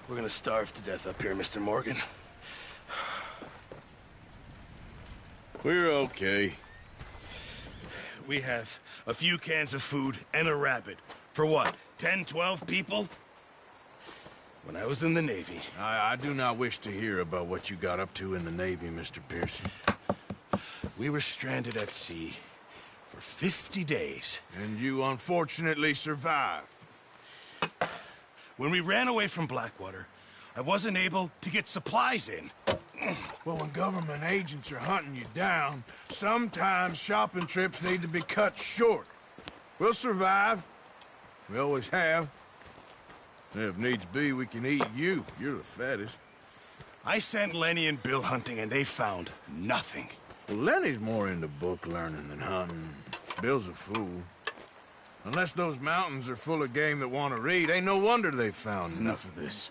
We're gonna starve to death up here, Mr. Morgan. We're okay. We have a few cans of food and a rabbit. For what, 10, 12 people? When I was in the Navy... I do not wish to hear about what you got up to in the Navy, Mr. Pearson. We were stranded at sea for 50 days. And you unfortunately survived. When we ran away from Blackwater, I wasn't able to get supplies in. Well, when government agents are hunting you down, sometimes shopping trips need to be cut short. We'll survive. We always have. If needs be, we can eat you. You're the fattest. I sent Lenny and Bill hunting, and they found nothing. Well, Lenny's more into book learning than hunting. Bill's a fool. Unless those mountains are full of game that want to read, ain't no wonder they found Enough of this.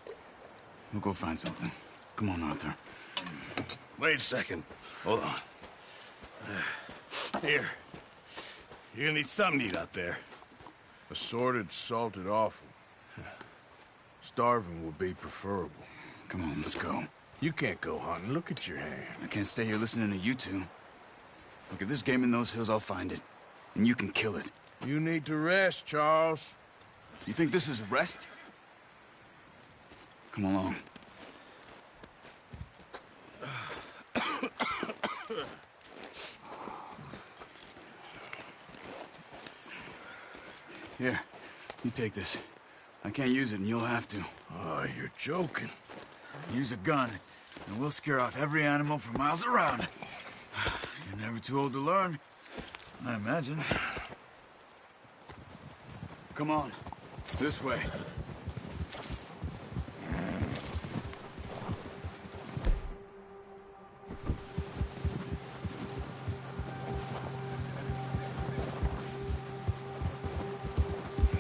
We'll go find something. Come on, Arthur. Wait a second. Hold on. Here. You're gonna need something to eat out there. Assorted, salted offal. Starving would be preferable. Come on, let's go. You can't go hunting. Look at your hand. I can't stay here listening to you two. Look, if there's game in those hills, I'll find it. And you can kill it. You need to rest, Charles. You think this is rest? Come along. Here, you take this. I can't use it, and you'll have to. Oh, you're joking. Use a gun, and we'll scare off every animal for miles around. You're never too old to learn, I imagine. Come on, this way.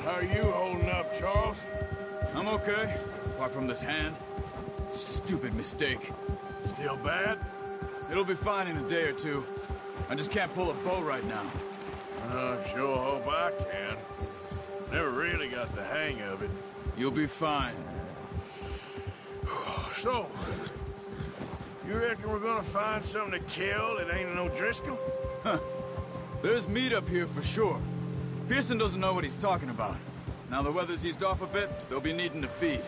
How are you holding up, Charles? I'm okay, apart from this hand. Stupid mistake. Still bad? It'll be fine in a day or two. I just can't pull a bow right now. I sure hope I can. Never really got the hang of it. You'll be fine. So, you reckon we're gonna find something to kill that ain't no Driscoll? Huh. There's meat up here for sure. Pearson doesn't know what he's talking about. Now the weather's eased off a bit, they'll be needing to feed.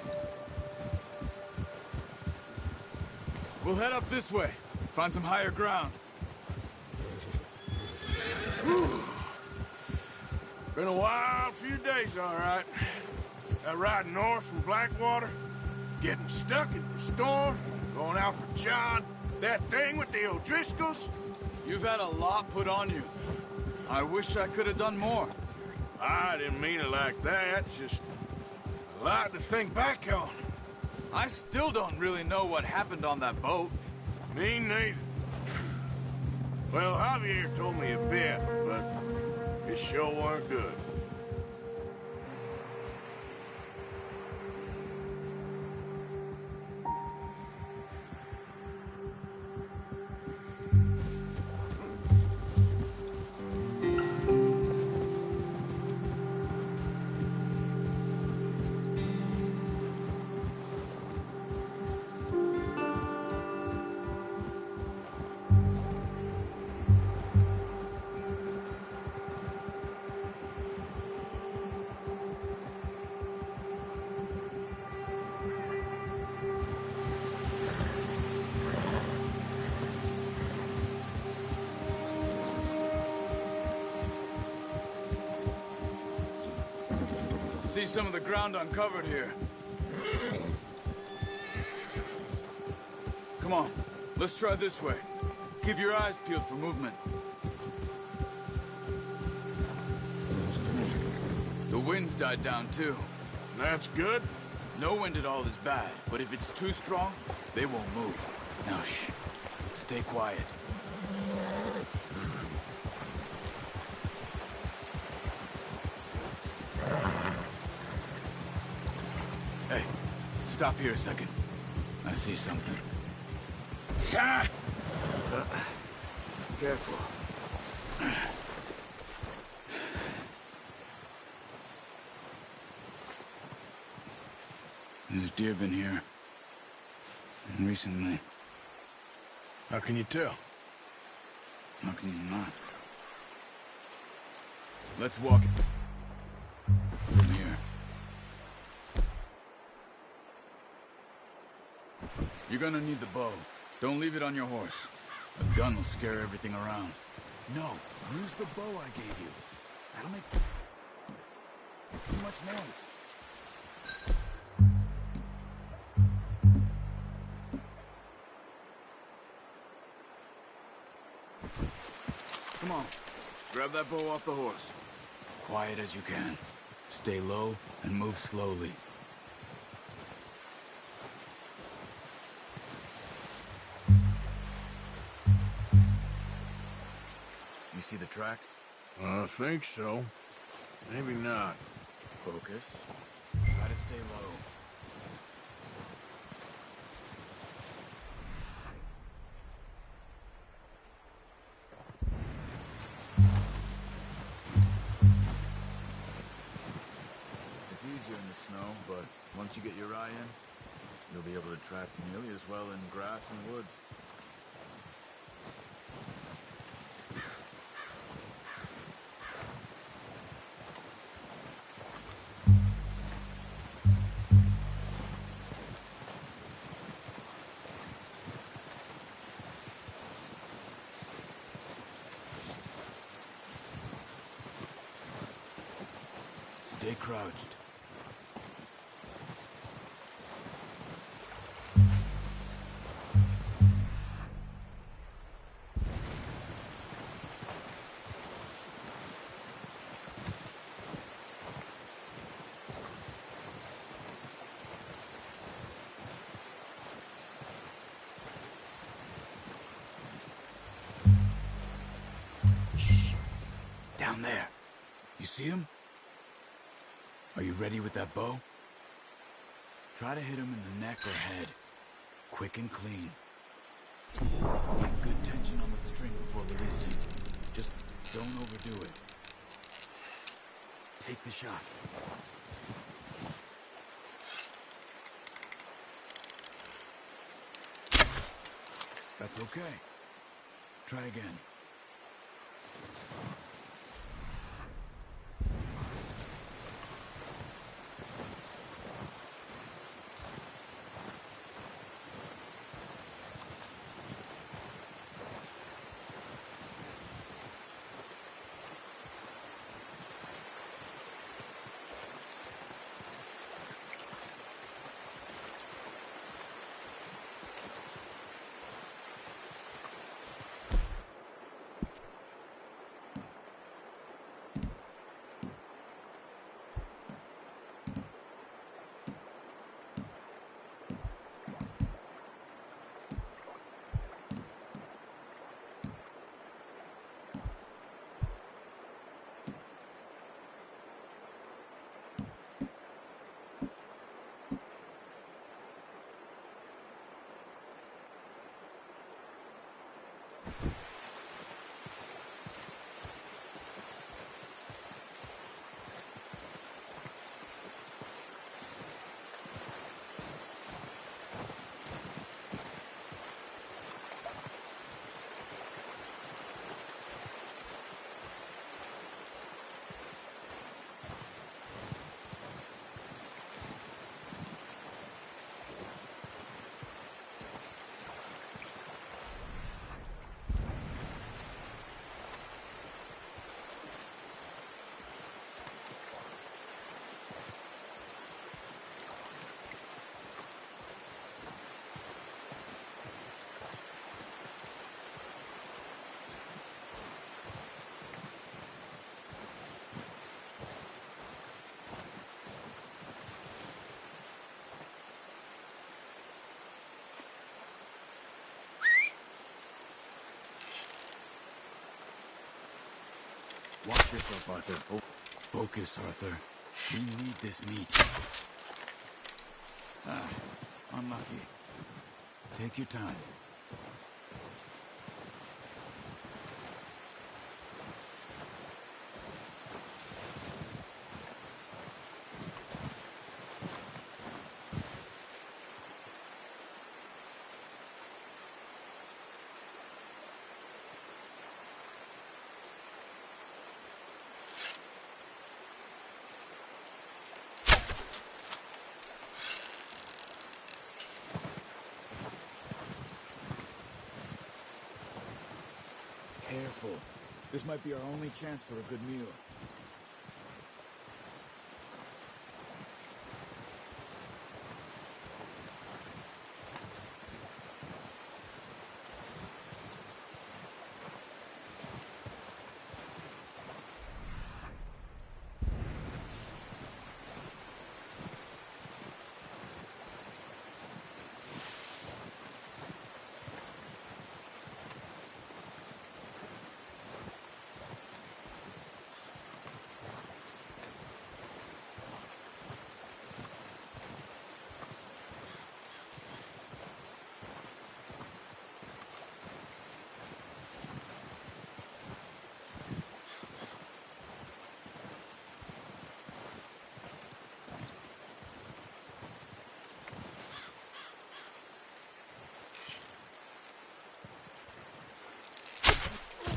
We'll head up this way. Find some higher ground. Been a wild few days, all right. That ride north from Blackwater, getting stuck in the storm, going out for John, that thing with the O'Driscolls. You've had a lot put on you. I wish I could have done more. I didn't mean it like that, just a lot to think back on. I still don't really know what happened on that boat. Me neither. Well, Javier told me a bit, but it sure weren't good. See some of the ground uncovered here. Come on, let's try this way. Keep your eyes peeled for movement. The wind's died down too. That's good. No wind at all is bad, but if it's too strong, they won't move. Now, shh. Stay quiet. Hey, stop here a second. I see something. Careful. There's deer been here. Recently. How can you tell? How can you not? Let's walk it. From here. You're gonna need the bow. Don't leave it on your horse. A gun will scare everything around. No, use the bow I gave you. That'll make too much noise. Come on, grab that bow off the horse. Quiet as you can. Stay low and move slowly. You see the tracks? I think so. Maybe not. Focus. Try to stay low. It's easier in the snow, but once you get your eye in, you'll be able to track nearly as well in grass and woods. Stay crouched. Shh. Down there. You see him? Are you ready with that bow? Try to hit him in the neck or head. Quick and clean. Get good tension on the string before releasing. Just don't overdo it. Take the shot. That's okay. Try again. Watch yourself, Arthur. Oh, focus, Arthur. We need this meat. Ah, unlucky. Take your time. Careful. This might be our only chance for a good meal.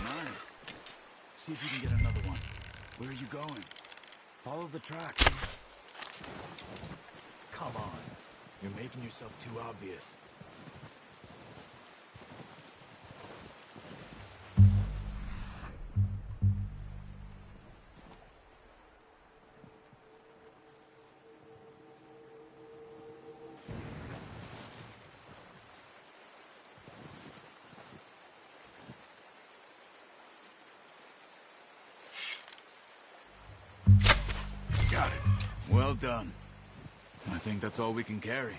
Nice. See if you can get another one. Where are you going? Follow the track. Come on. You're making yourself too obvious. Got it. Well done. I think that's all we can carry.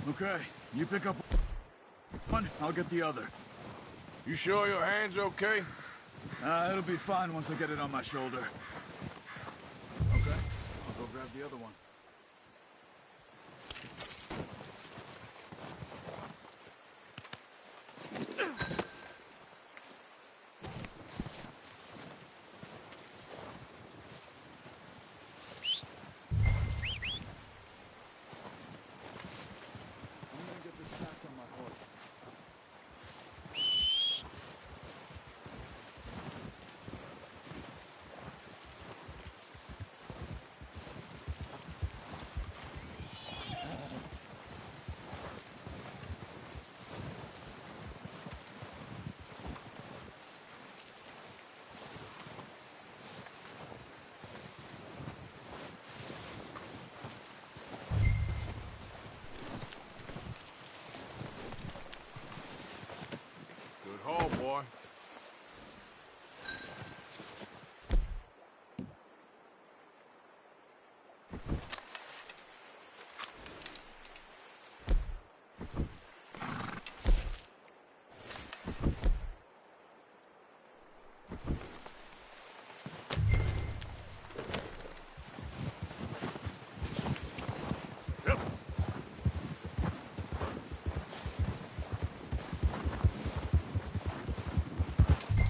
Okay, you pick up one, I'll get the other. You sure your hand's okay? It'll be fine once I get it on my shoulder. Okay, I'll go grab the other one. Good haul, boy.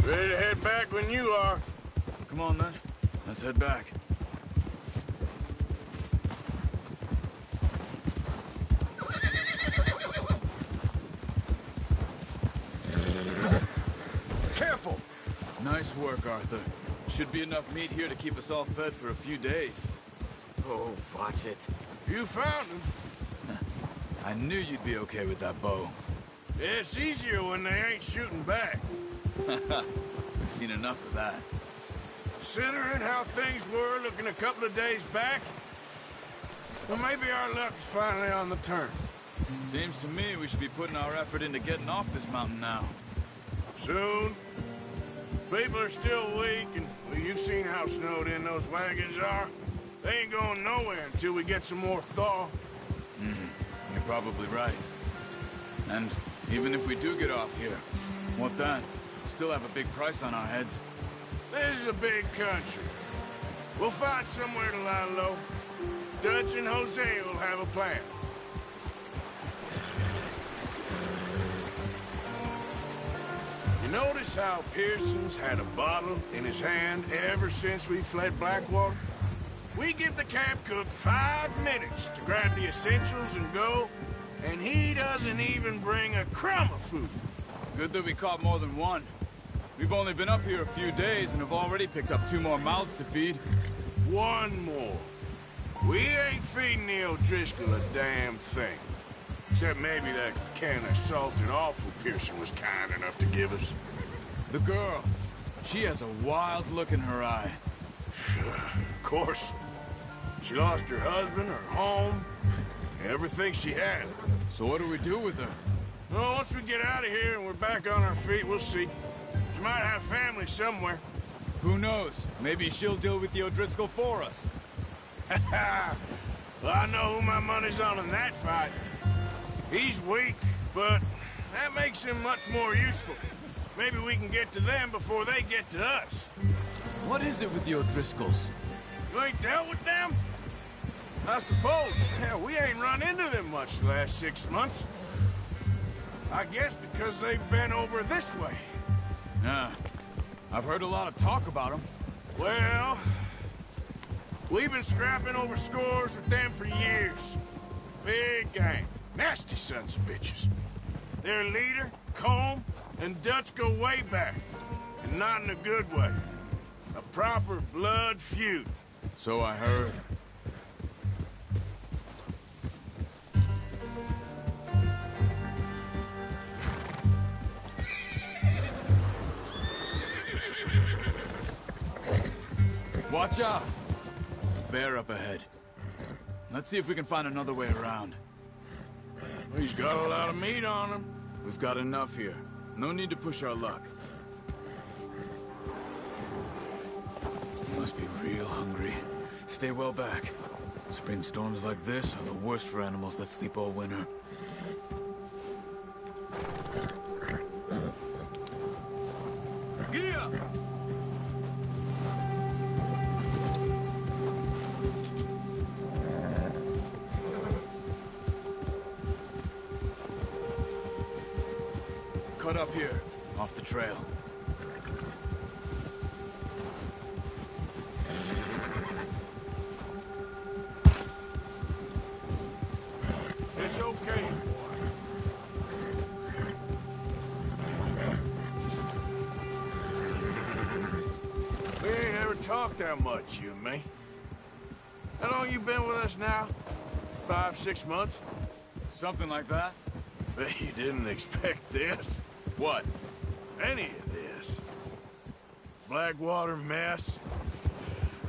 Ready to head back when you are. Come on then, let's head back. Careful! Nice work, Arthur. Should be enough meat here to keep us all fed for a few days. Oh, watch it. You found him. I knew you'd be okay with that bow. It's easier when they ain't shooting back. We've seen enough of that. Considering how things were looking a couple of days back, well, maybe our luck is finally on the turn. Seems to me we should be putting our effort into getting off this mountain now. Soon. People are still weak, and well, you've seen how snowed in those wagons are. They ain't going nowhere until we get some more thaw. You're probably right. And even if we do get off here, what then? Still have a big price on our heads. This is a big country. We'll find somewhere to lie low. Dutch and Jose will have a plan. You notice how Pearson's had a bottle in his hand ever since we fled Blackwater? We give the camp cook 5 minutes to grab the essentials and go, and he doesn't even bring a crumb of food. Good that we caught more than one. We've only been up here a few days and have already picked up 2 more mouths to feed. 1 more. We ain't feeding the O'Driscoll a damn thing. Except maybe that can of salted offal Pearson was kind enough to give us. The girl. She has a wild look in her eye. Of course. She lost her husband, her home, everything she had. So what do we do with her? Well, once we get out of here and we're back on our feet, we'll see. She might have family somewhere. Who knows? Maybe she'll deal with the O'Driscoll for us. Well, I know who my money's on in that fight. He's weak, but that makes him much more useful. Maybe we can get to them before they get to us. What is it with the O'Driscolls? You ain't dealt with them? I suppose. Yeah, we ain't run into them much the last 6 months. I guess because they've been over this way. Yeah. I've heard a lot of talk about them. Well, we've been scrapping over scores with them for years. Big gang. Nasty sons of bitches. Their leader, Combe, and Dutch go way back. And not in a good way. A proper blood feud. So I heard. Watch out! Bear up ahead. Let's see if we can find another way around. He's got a lot of meat on him. We've got enough here. No need to push our luck. You must be real hungry. Stay well back. Spring storms like this are the worst for animals that sleep all winter. Yeah! Cut up here, off the trail. It's okay. We ain't ever talked that much, you and me. How long you been with us now? 5, 6 months? Something like that? Bet you didn't expect this. What? Any of this. Blackwater mess.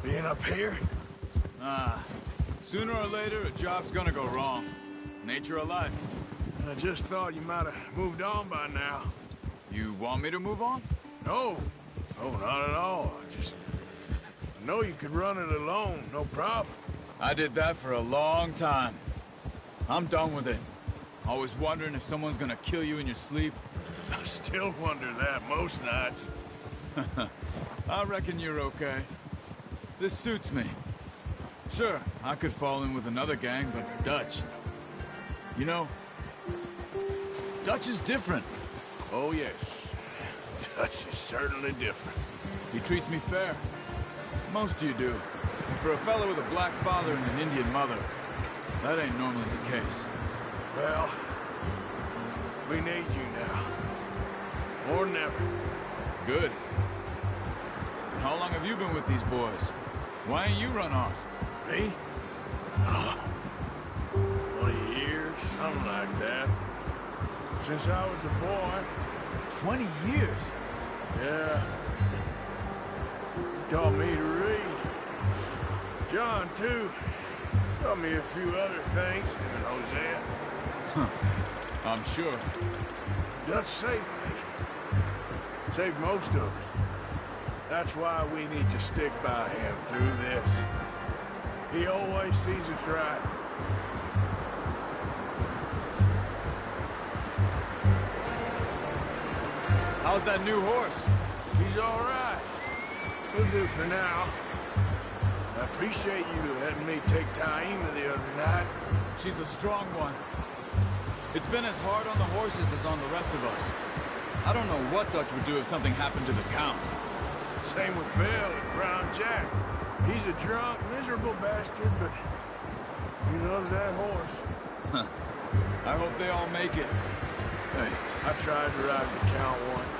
Being up here. Sooner or later, a job's gonna go wrong. Nature of life. I just thought you might have moved on by now. You want me to move on? No. No, not at all. I know you could run it alone, no problem. I did that for a long time. I'm done with it. Always wondering if someone's gonna kill you in your sleep. I still wonder that most nights. I reckon you're okay. This suits me. Sure, I could fall in with another gang, but Dutch... You know, Dutch is different. Oh, yes. Dutch is certainly different. He treats me fair. Most of you do. And for a fellow with a black father and an Indian mother, that ain't normally the case. Well, we need you now. More than ever. Good. And how long have you been with these boys? Why ain't you run off? Me? 20 years, something like that. Since I was a boy. 20 years? Yeah. Taught me to read. John, too. Taught me a few other things, him and Hosea. I'm sure. Dutch saved me. Saved most of us. That's why we need to stick by him through this. He always sees us right. How How's that new horse? He's all right. He'll do for now. I appreciate you letting me take Taima the other night. She's a strong one. It's been as hard on the horses as on the rest of us. I don't know what Dutch would do if something happened to the Count. Same with Bill and Brown Jack. He's a drunk, miserable bastard, but he loves that horse. I hope they all make it. Hey, I tried to ride the Count once.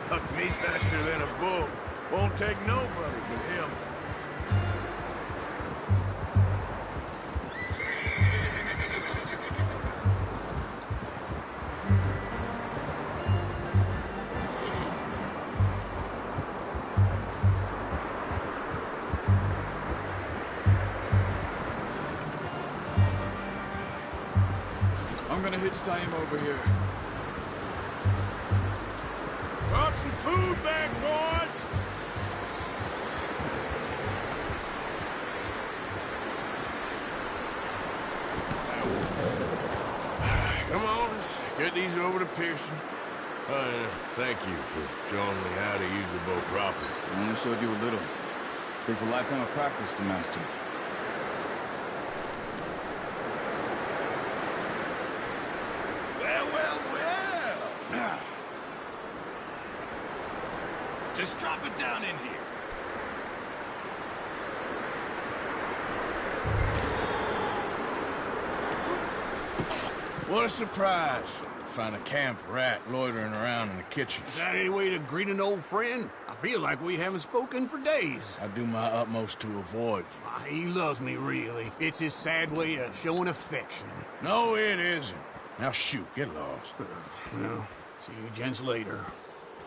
Hucked me faster than a bull. Won't take nobody but him. I'm gonna hitch time over here. Brought some food back, boys! Come on, let's get these over to Pearson. Thank you for showing me how to use the boat properly. I only showed you a little. Takes a lifetime of practice to master. Well. Just drop it down in here. What a surprise. Find a camp rat loitering around in the kitchen. Is that any way to greet an old friend? I feel like we haven't spoken for days. I do my utmost to avoid you. He loves me, really. It's his sad way of showing affection. No, it isn't. Now shoot, get lost. Well, see you gents later.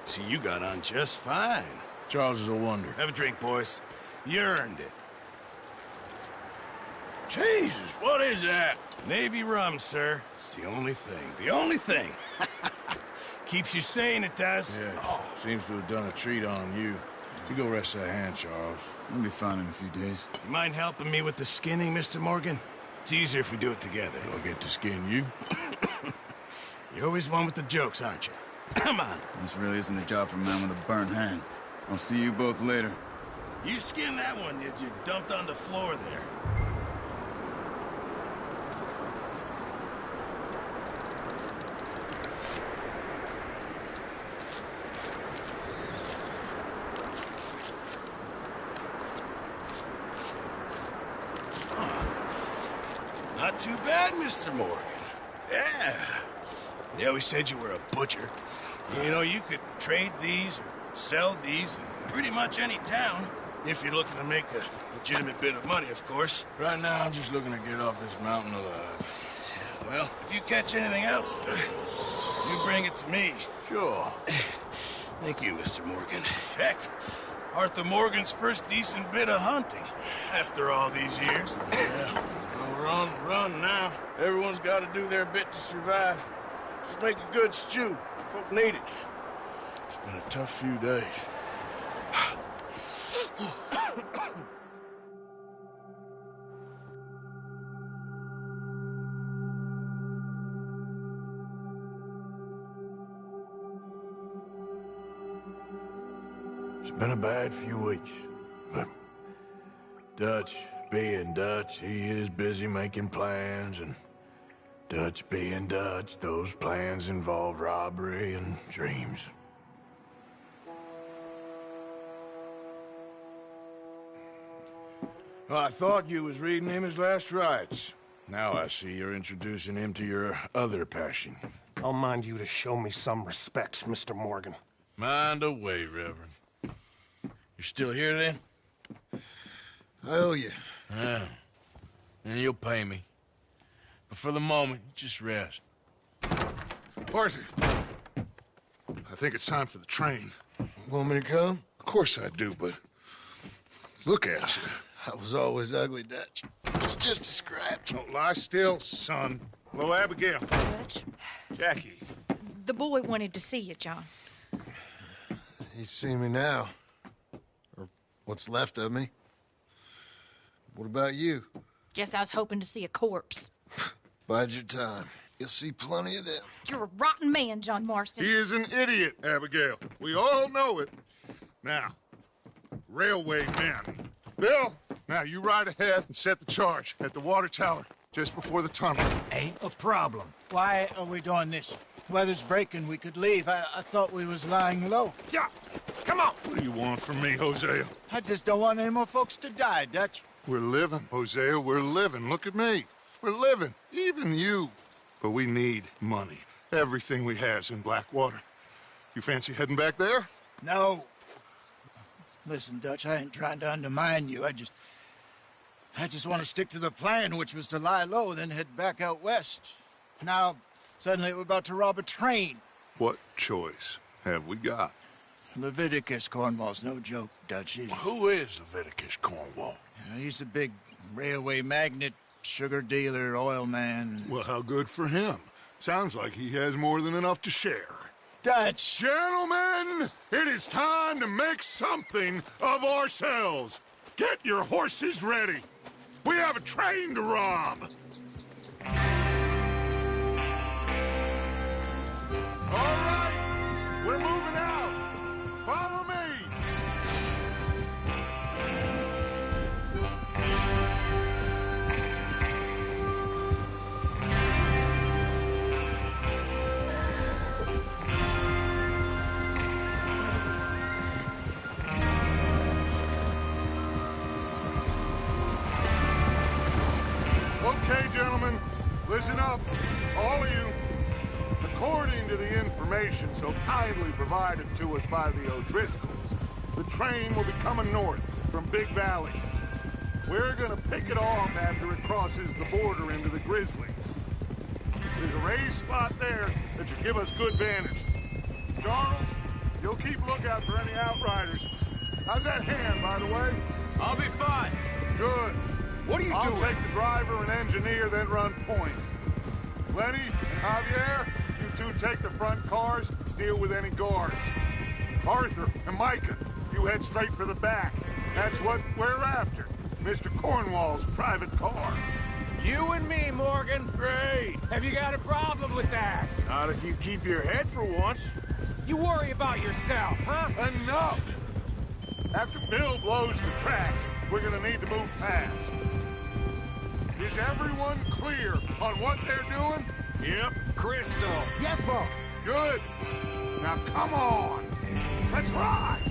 See, you got on just fine. Charles is a wonder. Have a drink, boys. You earned it. Jesus, what is that? Navy rum, sir. It's the only thing. The only thing. Keeps you sane, it does. Yes, seems to have done a treat on you. You go rest that hand, Charles. I'll be fine in a few days. You mind helping me with the skinning, Mr. Morgan? It's easier if we do it together. I'll get to skin you. You're always one with the jokes, aren't you? Come on. This really isn't a job for a man with a burnt hand. I'll see you both later. You skinned that one you dumped on the floor there. Not too bad, Mr. Morgan. Yeah. They always said you were a butcher. You know, you could trade these or sell these in pretty much any town. If you're looking to make a legitimate bit of money, of course. Right now, I'm just looking to get off this mountain alive. Well, if you catch anything else, you bring it to me. Sure. Thank you, Mr. Morgan. Heck, Arthur Morgan's first decent bit of hunting after all these years. Yeah. Well, we're on the run now. Everyone's got to do their bit to survive. Just make a good stew. Folk need it. It's been a tough few days. It's been a bad few weeks, but Dutch being Dutch, he is busy making plans, and Dutch being Dutch, those plans involve robbery and dreams. Well, I thought you was reading him his last rites. Now I see you're introducing him to your other passion. I'll mind you to show me some respect, Mr. Morgan. Mind away, Reverend. You're still here, then? I owe you. Yeah. And you'll pay me. But for the moment, just rest. Arthur, I think it's time for the train. Want me to come? Of course I do, but look at you. I was always ugly, Dutch. It's just a scratch. Don't lie still, son. Hello, Abigail. Dutch, Jackie. the boy wanted to see you, John. He's seen me now. Or what's left of me. What about you? Guess I was hoping to see a corpse. Bide your time. You'll see plenty of them. You're a rotten man, John Marston. He is an idiot, Abigail. We all know it. Now, railway men. Bill, now you ride ahead and set the charge at the water tower just before the tunnel. Ain't a problem. Why are we doing this? Weather's breaking. We could leave. I thought we was lying low. Yeah, come on. What do you want from me, Hosea? I just don't want any more folks to die, Dutch. We're living, Hosea. We're living. Look at me. We're living. Even you. But we need money. Everything we has in Blackwater. You fancy heading back there? No. Listen, Dutch, I ain't trying to undermine you. I just want to stick to the plan, which was to lie low, then head back out west. Now, suddenly we're about to rob a train. What choice have we got? Leviticus Cornwall's no joke, Dutch. Who is Leviticus Cornwall? He's a big railway magnate, sugar dealer, oil man. Well, how good for him. Sounds like he has more than enough to share. Dutch! Gentlemen, it is time to make something of ourselves. Get your horses ready. We have a train to rob. All right, we're moving out. Follow me. Okay, gentlemen, listen up, all of you. According to the information so kindly provided to us by the O'Driscolls, the train will be coming north from Big Valley. We're gonna pick it off after it crosses the border into the Grizzlies. There's a raised spot there that should give us good vantage. Charles, you'll keep lookout for any outriders. How's that hand, by the way? I'll be fine. Good. What are you I'll doing? take the driver and engineer, then run point. Lenny, Javier, you two take the front cars, deal with any guards. Arthur and Micah, you head straight for the back. That's what we're after. Mr. Cornwall's private car. You and me, Morgan. Great. Have you got a problem with that? Not if you keep your head for once. You worry about yourself, huh? Enough! After Bill blows the tracks, we're gonna need to move fast. Is everyone clear on what they're doing? Yep. Crystal. Yes, boss. Good. Now come on. Let's ride.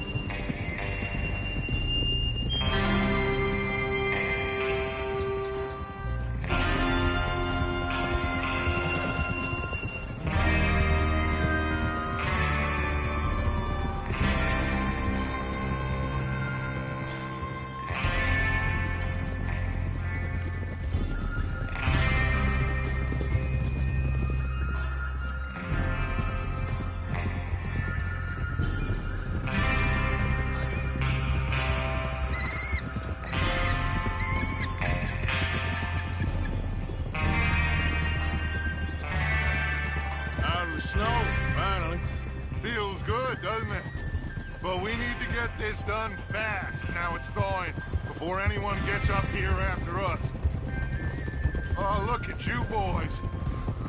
Snow, finally. Feels good, doesn't it? But we need to get this done fast, now it's thawing, before anyone gets up here after us. Oh, look at you boys.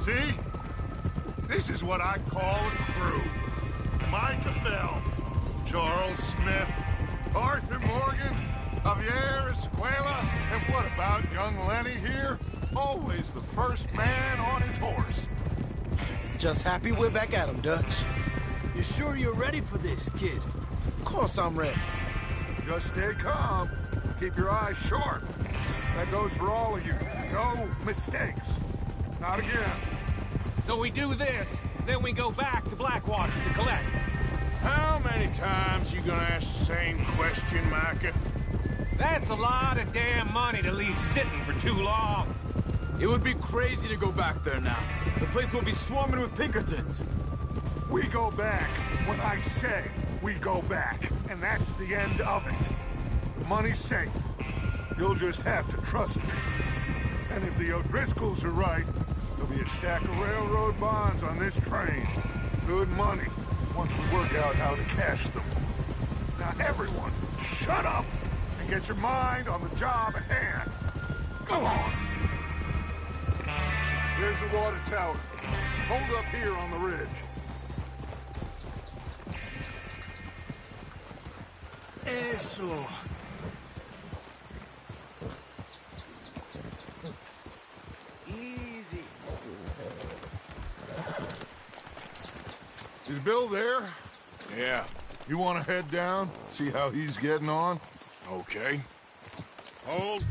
See? This is what I call a crew. Micah Bell, Charles Smith, Arthur Morgan, Javier Escuela, and what about young Lenny here? Always the first man on his horse. Just happy we're back at 'em, Dutch. You sure you're ready for this, kid? Of course I'm ready. Just stay calm. Keep your eyes sharp. That goes for all of you. No mistakes. Not again. So we do this, then we go back to Blackwater to collect. How many times you gonna ask the same question, Micah? That's a lot of damn money to leave sitting for too long. It would be crazy to go back there now. The place will be swarming with Pinkertons. We go back when I say we go back, and that's the end of it. The money's safe. You'll just have to trust me. And if the O'Driscolls are right, there'll be a stack of railroad bonds on this train. Good money, once we work out how to cash them. Now everyone, shut up and get your mind on the job at hand. Come on. There's There's the water tower. Hold up here on the ridge. Eso. Easy. Is Bill there? Yeah, You want to head down? See how he's getting on? okay. Hold.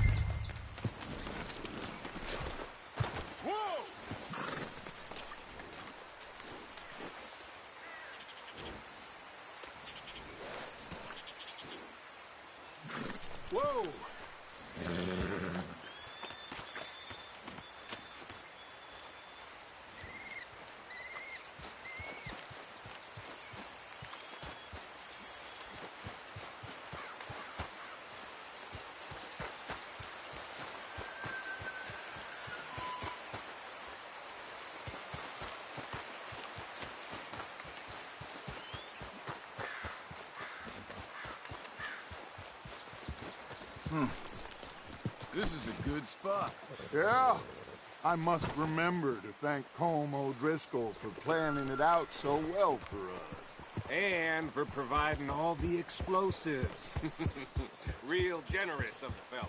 Whoa! This is a good spot. Yeah, I must remember to thank Colm O'Driscoll for planning it out so well for us. And for providing all the explosives. Real generous of the fella.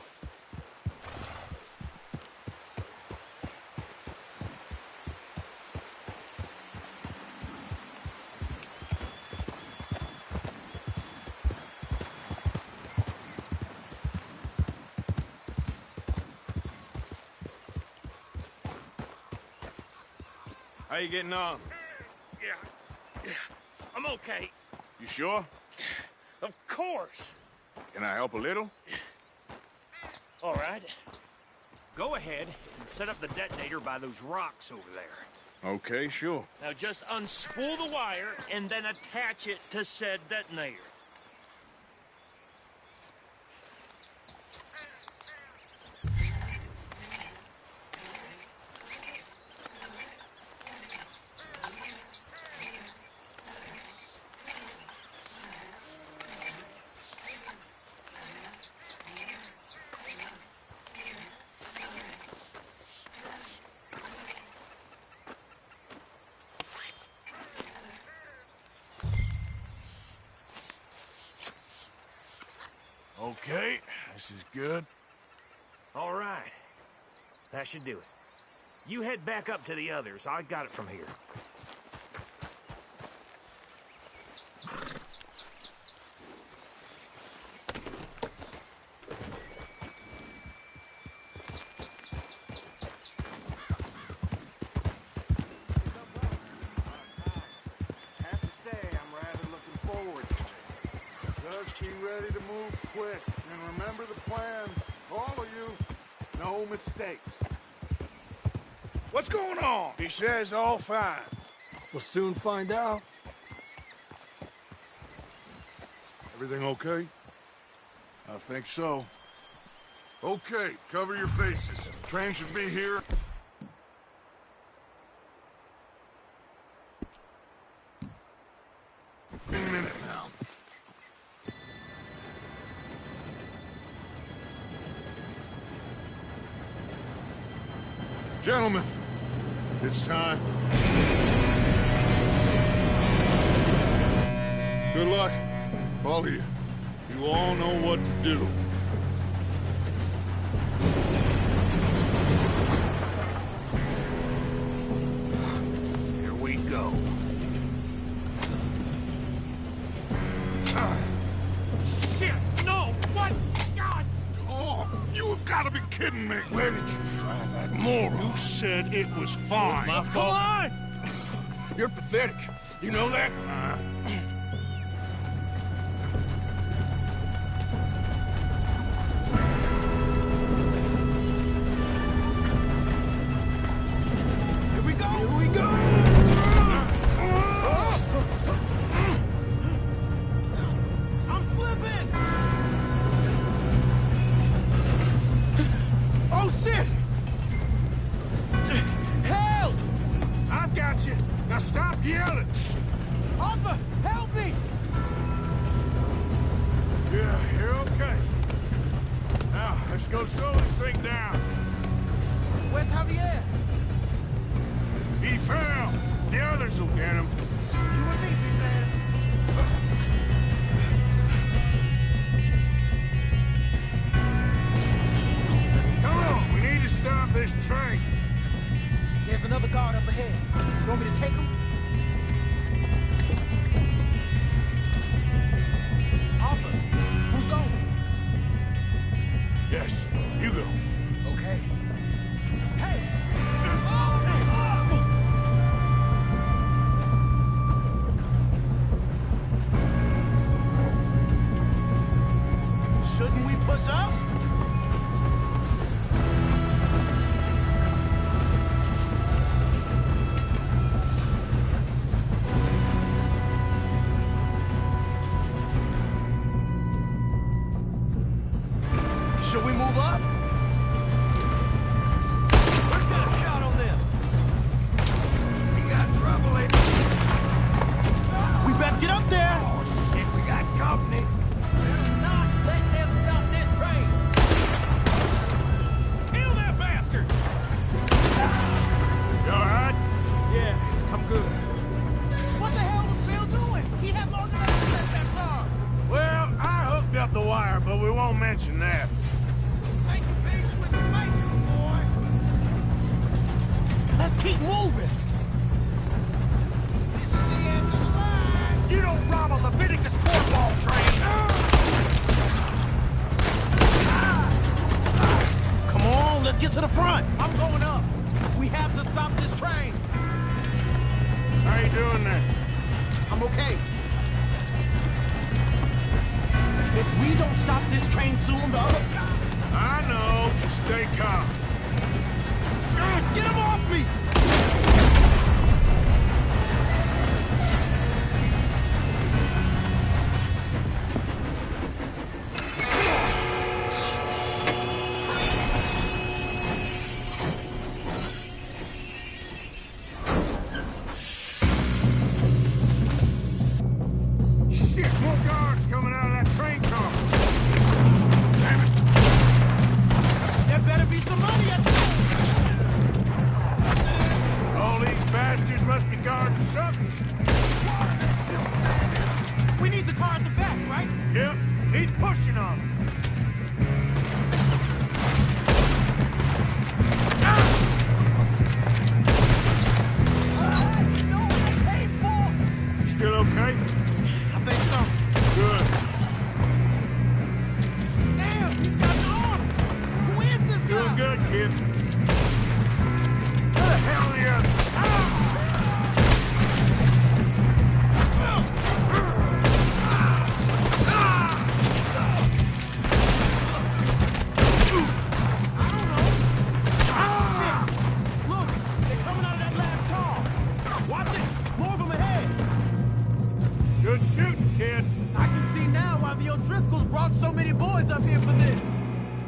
How you getting on? Yeah. I'm okay. You sure? Of course. Can I help a little? All right. Go ahead and set up the detonator by those rocks over there. Okay, sure. Now just unspool the wire and then attach it to said detonator. Okay, this is good. All right. That should do it. You head back up to the others. I got it from here. Have to say, I'm rather looking forward to it. Just be ready to move quick, and remember the plan. All of you, no mistakes. What's going on? He says all fine. We'll soon find out. Everything okay? I think so. Okay, cover your faces. Train should be here. Any minute now. Gentlemen, it's time. Good luck, all of you. You all know what to do. Here we go. Shit! No! What? God! Oh, you have got to be kidding me. Where did you find that moron? You said it was fine. My fault. Come on! You're pathetic. You know that? Here we go. Here we go! I'm slipping. Oh shit! Help! I've got you. Now stop yelling. Arthur, help me! Yeah, you're okay. Now, let's go slow this thing down. Where's Javier? another guard up ahead. You want me to take him? Arthur, who's going? Yes, you go. Okay. Hey! Shouldn't we push up? Should we move up? Let's get a shot on them. We got trouble, eh? We best get up there. Oh, shit, we got company. Do not let them stop this train! Kill that bastard! You all right? Yeah, I'm good. What the hell was Bill doing? He had long enough to set that song. Well, I hooked up the wire, but we won't mention that. Make peace with the maker, boy. Let's keep moving. This is the end of the line. You don't rob a Leviticus cornball train! Come on, let's get to the front. I'm going up. We have to stop this train. How you doing there? I'm okay. If we don't stop this train soon, the other... I know, just stay calm. Get him off me! Shit, more guards coming out of that train car. Damn it. There better be some money at the... All these bastards must be guarding something. We need the car at the back, right? Yep, keep pushing on them. You still okay? I think so. Good. Damn, he's got an arm. Who is this guy? Doing good, kid. Where the hell are the others? Look, they're coming out of that last car. Watch it. More of them ahead. Good shooting, kid. I can see now why the O'Driscolls brought so many boys up here for this.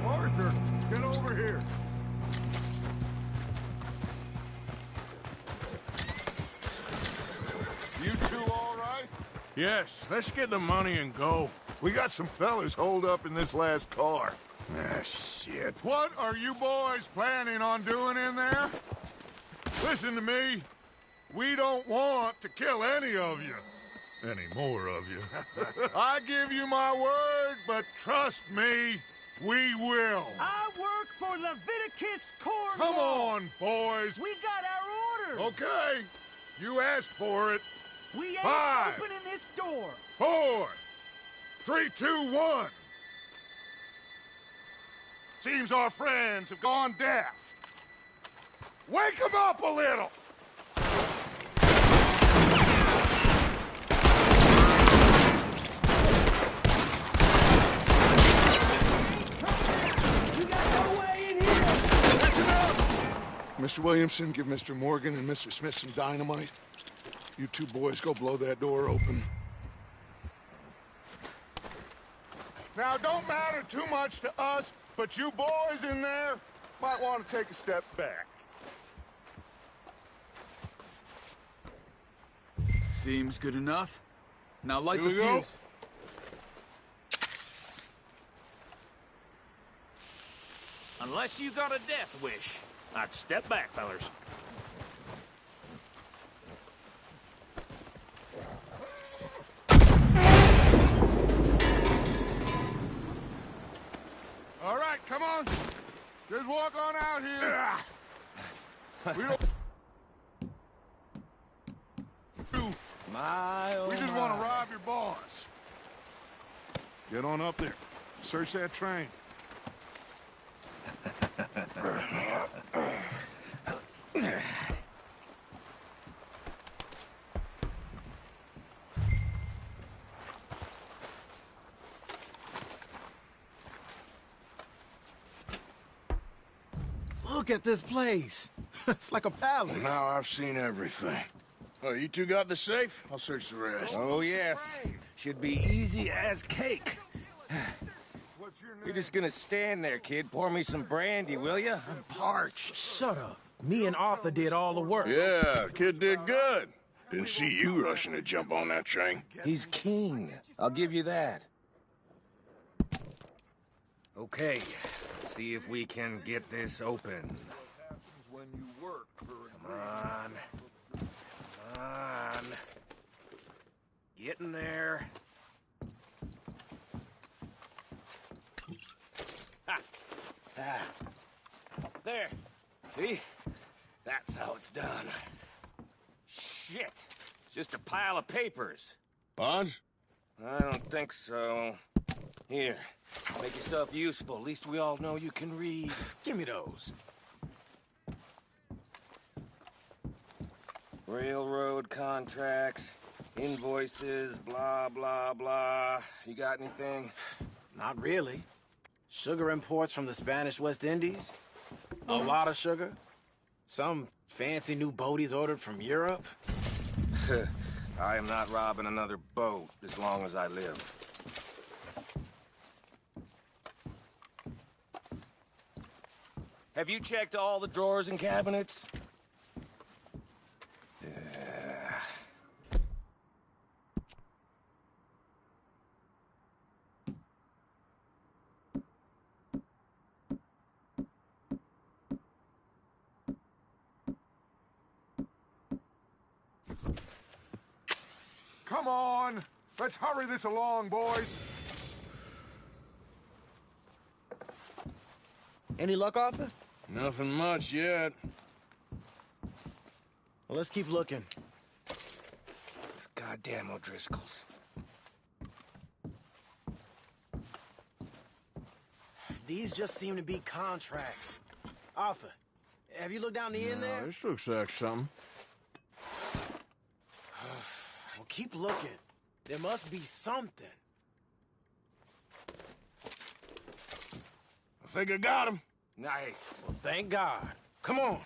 Arthur, get over here. You two all right? Yes, let's get the money and go. We got some fellas holed up in this last car. Ah, shit. What are you boys planning on doing in there? Listen to me. We don't want to kill any of you. Any more of you. I give you my word, but trust me, we will. I work for Leviticus Cornwall! Come on, boys. We got our orders! Okay. You asked for it. We ain't 5, opening this door! 4, 3, 2, 1. Seems our friends have gone deaf. Wake them up a little! Mr. Williamson, give Mr. Morgan and Mr. Smith some dynamite. You two boys go blow that door open. Now, it don't matter too much to us, but you boys in there might want to take a step back. Seems good enough. Now light Here the we go. fuse. Unless you got a death wish, I'd step back, fellers. All right, come on. Just walk on out here. We don't... My, oh We just my. want to rob your boss. Get on up there. Search that train. Look at this place. It's like a palace. Now I've seen everything. Oh, you two got the safe? I'll search the rest. Oh, yes. Should be easy as cake. What's your name? You're just gonna stand there, kid. Pour me some brandy, will you? I'm parched. Shut up. Me and Arthur did all the work. Yeah, kid did good. Didn't see you rushing to jump on that train. He's keen. I'll give you that. Okay, let's see if we can get this open. When you work for a Come on. Come on. Get in there. Ha! Ah. There. See? That's how it's done. Shit. Just a pile of papers. Bonds? I don't think so. Here. Make yourself useful. At least we all know you can read. Give me those. Railroad contracts, invoices, blah, blah, blah. You got anything? Not really. Sugar imports from the Spanish West Indies. A lot of sugar. Some fancy new boat he's ordered from Europe. I am not robbing another boat as long as I live. Have you checked all the drawers and cabinets? Come on! Let's hurry this along, boys. Any luck, Arthur? Nothing much yet. Well, let's keep looking. These goddamn O'Driscolls. These just seem to be contracts. Arthur, have you looked down the end there? This looks like something. Well, keep looking. There must be something. I think I got him. Nice. Well, thank God. Come on.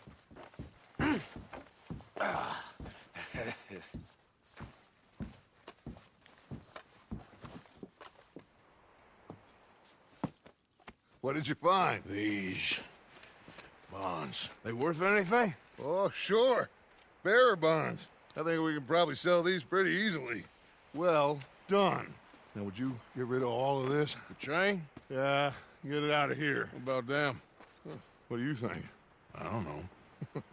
What did you find? These bonds. They worth anything? Oh, sure. Bearer bonds. I think we can probably sell these pretty easily. Well done. Now, would you get rid of all of this? The train? Yeah, get it out of here. What about them? What do you think? I don't know.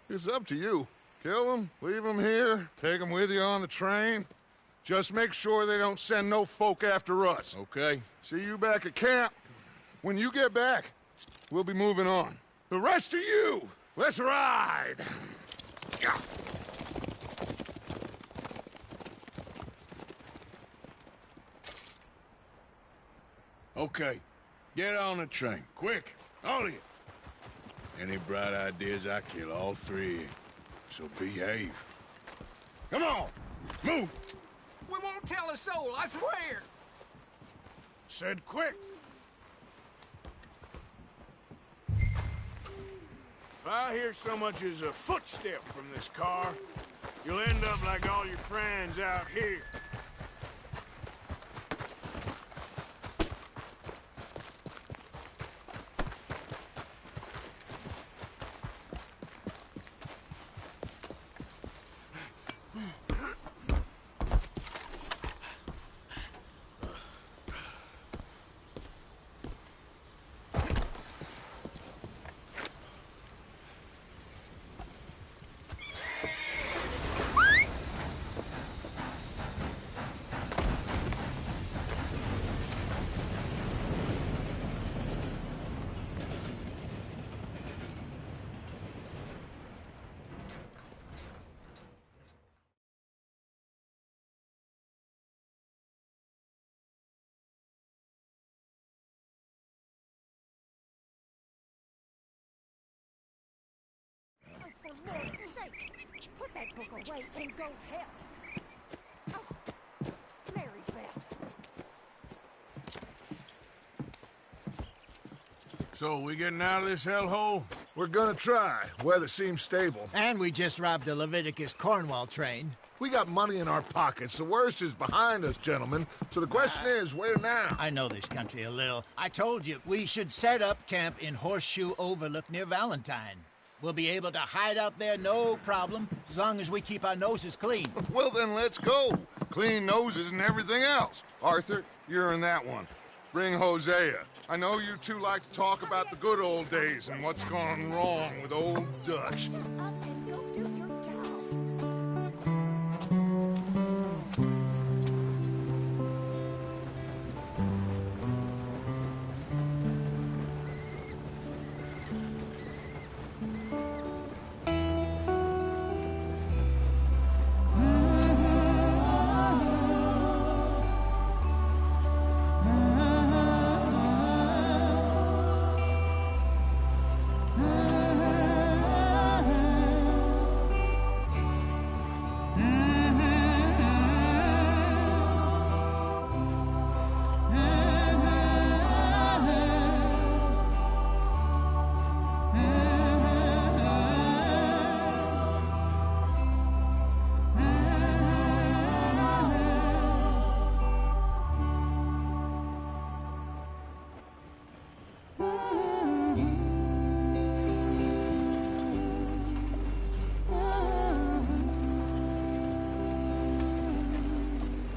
It's up to you. Kill them, leave them here, take them with you on the train. Just make sure they don't send no folk after us. Okay. See you back at camp. When you get back, we'll be moving on. The rest of you, let's ride! Yeah. Okay. Get on the train. Quick. All of you. Any bright ideas, I kill all three of you. So behave. Come on! Move! We won't tell a soul, I swear! Said quick! If I hear so much as a footstep from this car, you'll end up like all your friends out here. Lord's sake! Put that book away and go help. Oh, Mary Beth. So, we getting out of this hellhole? We're gonna try. Weather seems stable. And we just robbed a Leviticus Cornwall train. We got money in our pockets. The worst is behind us, gentlemen. So the question is, where now? I know this country a little. I told you, we should set up camp in Horseshoe Overlook near Valentine. We'll be able to hide out there, no problem, as long as we keep our noses clean. Well, then let's go. Clean noses and everything else. Arthur, you're in that one. Bring Hosea. I know you two like to talk about the good old days and what's gone wrong with old Dutch.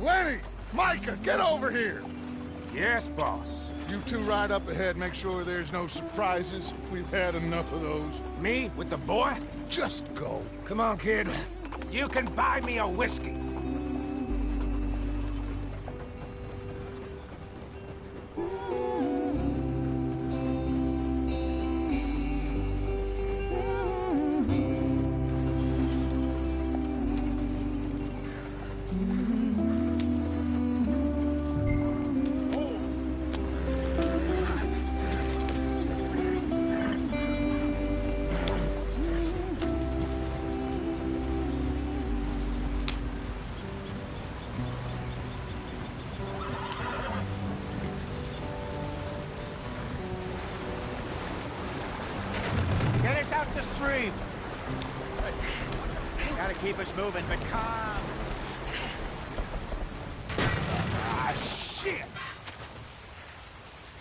Lenny! Micah, get over here! Yes, boss. You two ride up ahead, make sure there's no surprises. We've had enough of those. Me with the boy? Just go. Come on, kid. You can buy me a whiskey. Get us out the stream. Gotta keep us moving, but calm. Ah, shit!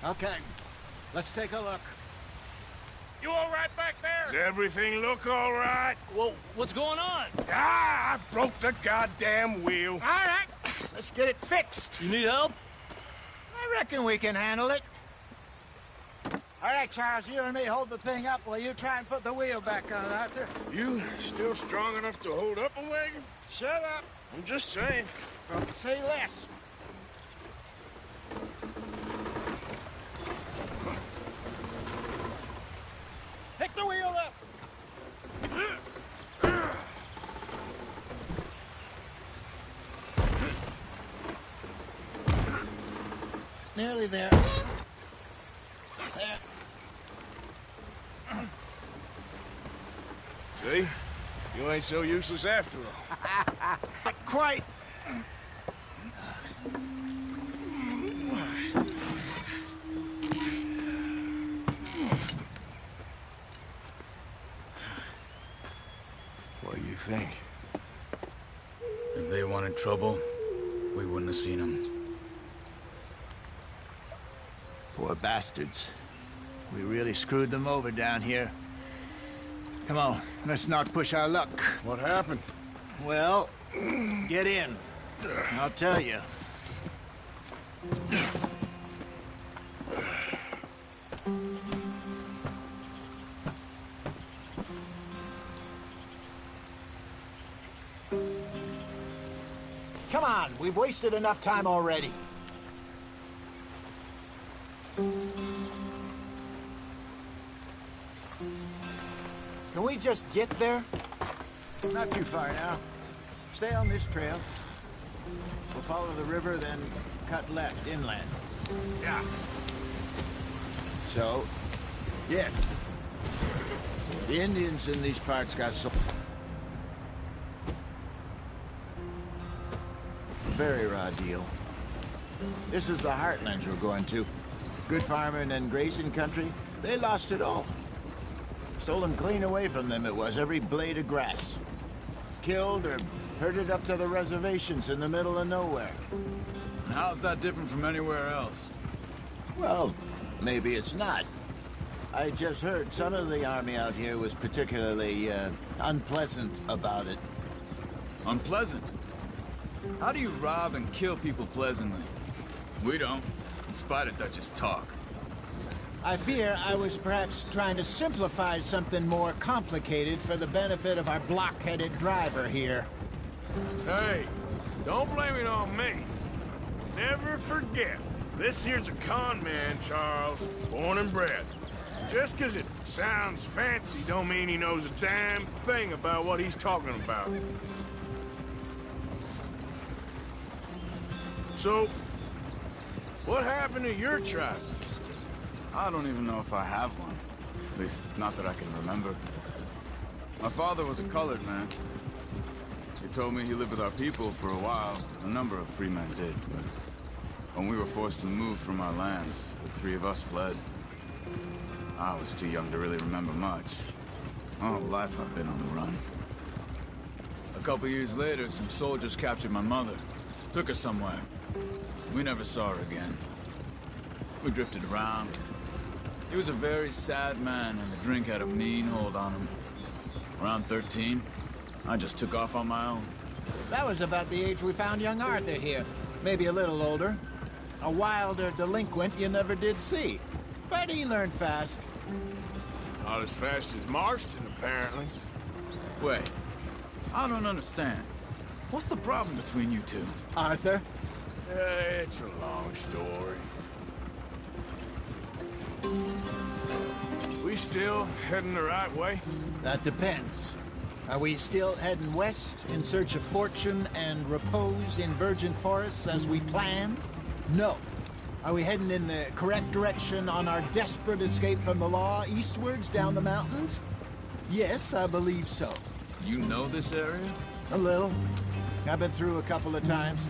Okay, let's take a look. You all right back there? Does everything look all right? Well, what's going on? Ah, I broke the goddamn wheel. All right, let's get it fixed. You need help? I reckon we can handle it. All right, Charles, you and me hold the thing up while you try and put the wheel back on, Arthur. You still strong enough to hold up a wagon? Shut up. I'm just saying. Don't say less. Pick the wheel up. Nearly there. There. See? You ain't so useless after all. Not quite. What do you think? If they wanted trouble, we wouldn't have seen them. Poor bastards. We really screwed them over down here. Come on, let's not push our luck. What happened? Well, get in. I'll tell you. Come on, we've wasted enough time already. Can we just get there? Not too far now. Stay on this trail. We'll follow the river, then cut left inland. Yeah. So, yeah. The Indians in these parts got so... Very raw deal. This is the heartlands we're going to. Good farming and grazing country. They lost it all. Stolen clean away from them it was, every blade of grass. Killed or herded up to the reservations in the middle of nowhere. How's that different from anywhere else? Well, maybe it's not. I just heard some of the army out here was particularly, unpleasant about it. Unpleasant? How do you rob and kill people pleasantly? We don't, in spite of Dutch's talk. I fear I was perhaps trying to simplify something more complicated for the benefit of our block-headed driver here. Hey, don't blame it on me. Never forget, this here's a con man, Charles, born and bred. Just 'cause it sounds fancy don't mean he knows a damn thing about what he's talking about. So, what happened to your tribe? I don't even know if I have one. At least, not that I can remember. My father was a colored man. He told me he lived with our people for a while. A number of free men did, but when we were forced to move from our lands, the three of us fled. I was too young to really remember much. My whole life I've been on the run. A couple years later, some soldiers captured my mother. Took her somewhere. We never saw her again. We drifted around. He was a very sad man, and the drink had a mean hold on him. Around 13, I just took off on my own. That was about the age we found young Arthur here. Maybe a little older. A wilder delinquent you never did see. But he learned fast. Not as fast as Marston, apparently. Wait, I don't understand. What's the problem between you two? Arthur? It's a long story. We still heading the right way? That depends. Are we still heading west in search of fortune and repose in virgin forests as we planned? No. Are we heading in the correct direction on our desperate escape from the law eastwards down the mountains? Yes, I believe so. You know this area? A little. I've been through a couple of times.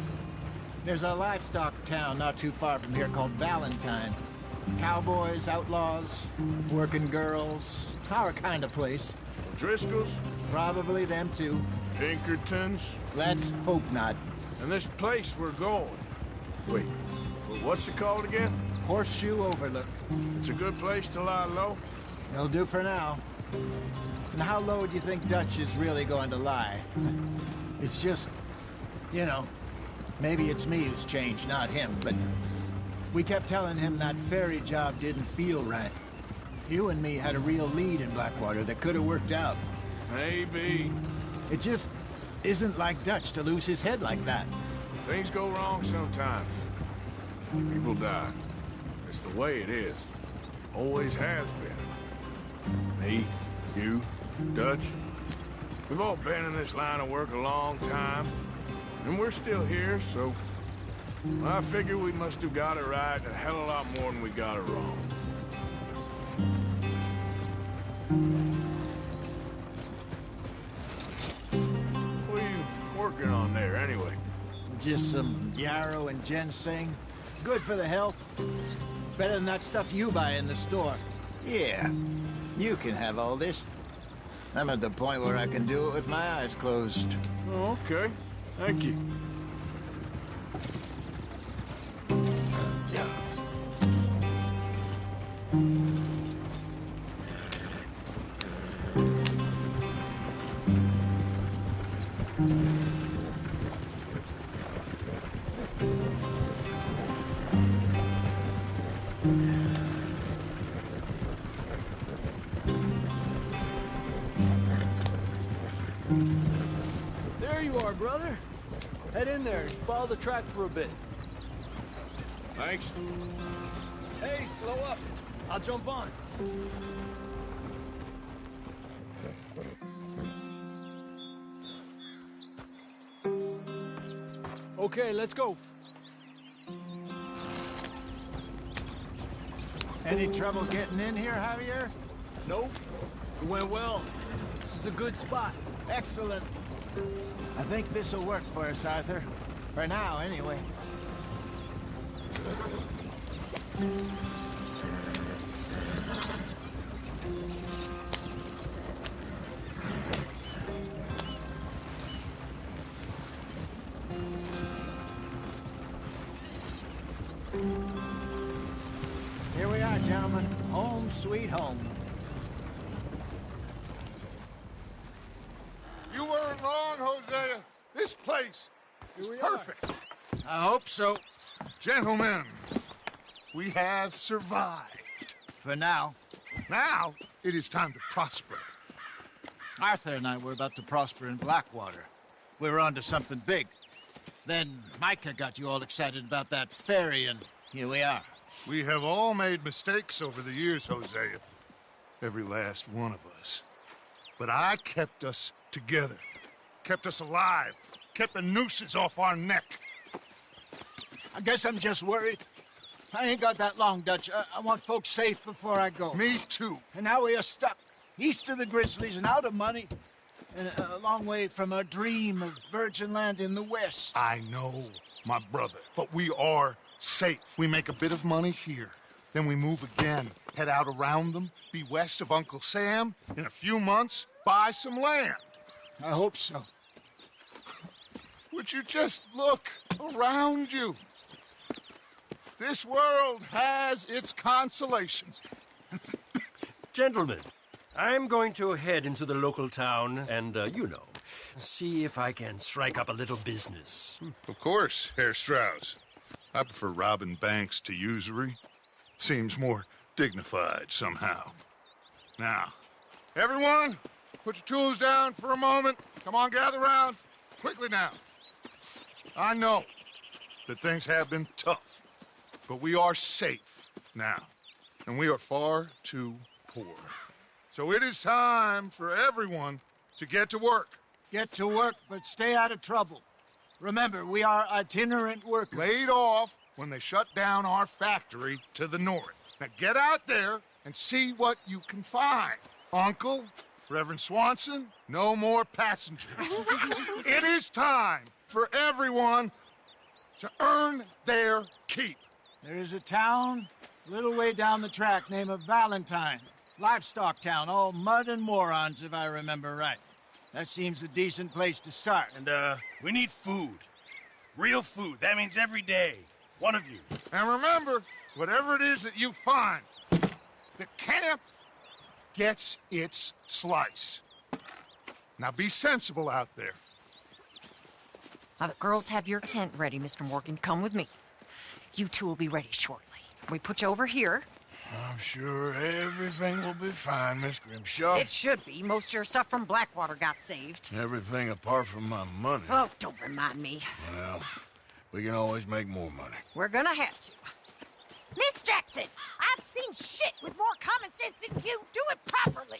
There's a livestock town not too far from here called Valentine. Cowboys, outlaws, working girls, our kind of place. Driscoll's? Probably them too. Pinkertons? Let's hope not. And this place we're going. Wait, what's it called again? Horseshoe Overlook. It's a good place to lie low? It'll do for now. And how low do you think Dutch is really going to lie? It's just, you know, maybe it's me who's changed, not him, but we kept telling him that ferry job didn't feel right. You and me had a real lead in Blackwater that could have worked out. Maybe. It just isn't like Dutch to lose his head like that. Things go wrong sometimes. People die. It's the way it is. Always has been. Me, you, Dutch. We've all been in this line of work a long time. And we're still here, so... I figure we must have got it right a hell of a lot more than we got it wrong. What are you working on there, anyway? Just some yarrow and ginseng. Good for the health. Better than that stuff you buy in the store. Yeah, you can have all this. I'm at the point where I can do it with my eyes closed. Oh, okay. Thank you. There you are, brother. Head in there and follow the track for a bit. Thanks. Hey, slow up. I'll jump on. Okay, let's go. Any trouble getting in here, Javier? Nope. It went well. This is a good spot. Excellent. I think this'll work for us, Arthur. For now, anyway. Here we are, gentlemen. Home sweet home. You weren't wrong, Hosea. This place is perfect. I hope so. Gentlemen, we have survived. For now. Now, it is time to prosper. Arthur and I were about to prosper in Blackwater. We were onto something big. Then Micah got you all excited about that ferry, and here we are. We have all made mistakes over the years, Hosea. Every last one of us. But I kept us together. Kept us alive. Kept the nooses off our neck. I guess I'm just worried. I ain't got that long, Dutch. I want folks safe before I go. Me too. And now we are stuck. East of the Grizzlies and out of money. And a long way from our dream of virgin land in the west. I know, my brother. But we are safe. We make a bit of money here. Then we move again. Head out around them. Be west of Uncle Sam. In a few months, buy some land. I hope so. Would you just look around you? This world has its consolations. Gentlemen, I'm going to head into the local town and, see if I can strike up a little business. Of course, Herr Strauss. I prefer robbing banks to usury. Seems more dignified somehow. Now, everyone, put your tools down for a moment. Come on, gather round. Quickly now. I know that things have been tough, but we are safe now, and we are far too poor. So it is time for everyone to get to work. Get to work, but stay out of trouble. Remember, we are itinerant workers. Laid off when they shut down our factory to the north. Now get out there and see what you can find. Uncle, Reverend Swanson, no more passengers. It is time for everyone to earn their keep. There is a town a little way down the track named Valentine. Livestock town, all mud and morons, if I remember right. That seems a decent place to start. And, we need food. Real food. That means every day. One of you. And remember, whatever it is that you find, the camp gets its slice. Now be sensible out there. Now, the girls have your tent ready, Mr. Morgan. Come with me. You two will be ready shortly. We put you over here. I'm sure everything will be fine, Miss Grimshaw. It should be. Most of your stuff from Blackwater got saved. Everything apart from my money. Oh, don't remind me. Well, we can always make more money. We're gonna have to. Miss Jackson, I've seen shit with more common sense than you. Do it properly.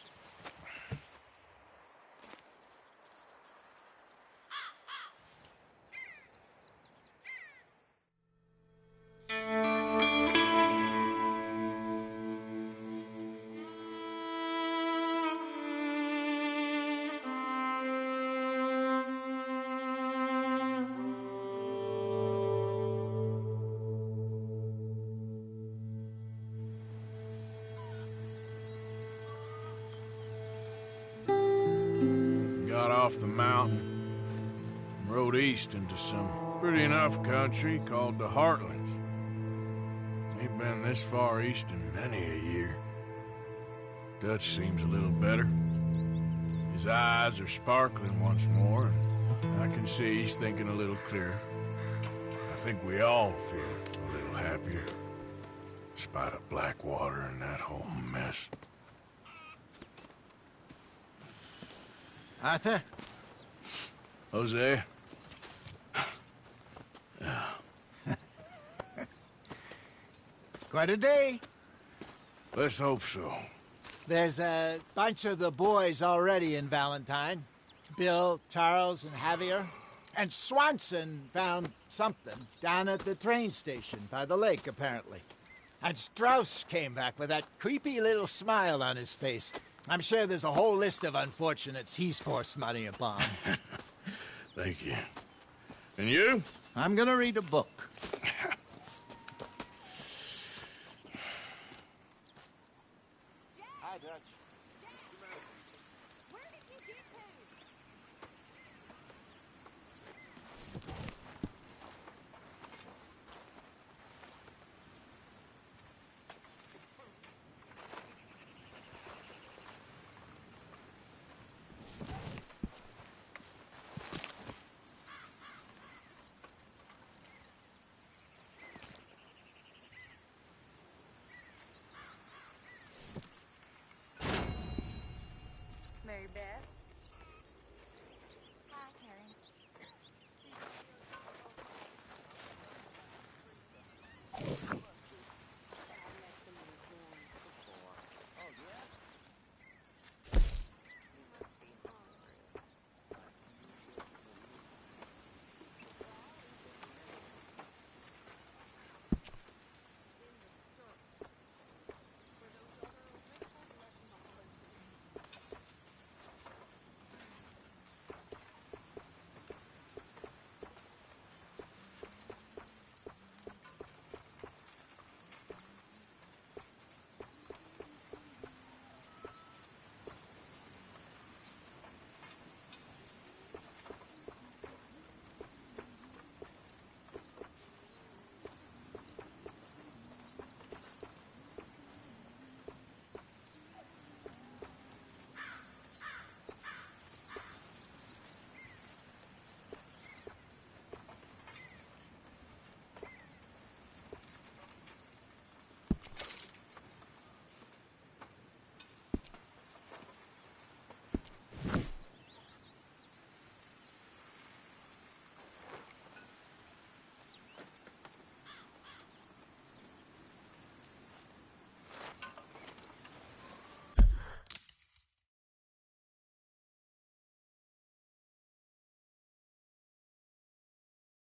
Got off the mountain, rode east into some pretty enough country called the Heartlands. Ain't been this far east in many a year. Dutch seems a little better. His eyes are sparkling once more, and I can see he's thinking a little clearer. I think we all feel a little happier, in spite of Blackwater and that whole mess. Arthur? Jose? Quite a day. Let's hope so. There's a bunch of the boys already in Valentine. Bill, Charles, and Javier. And Swanson found something down at the train station by the lake, apparently. And Strauss came back with that creepy little smile on his face. I'm sure there's a whole list of unfortunates he's forced money upon. Thank you. And you? I'm gonna read a book. Hi, Dutch. Where did you get to? Mary Beth?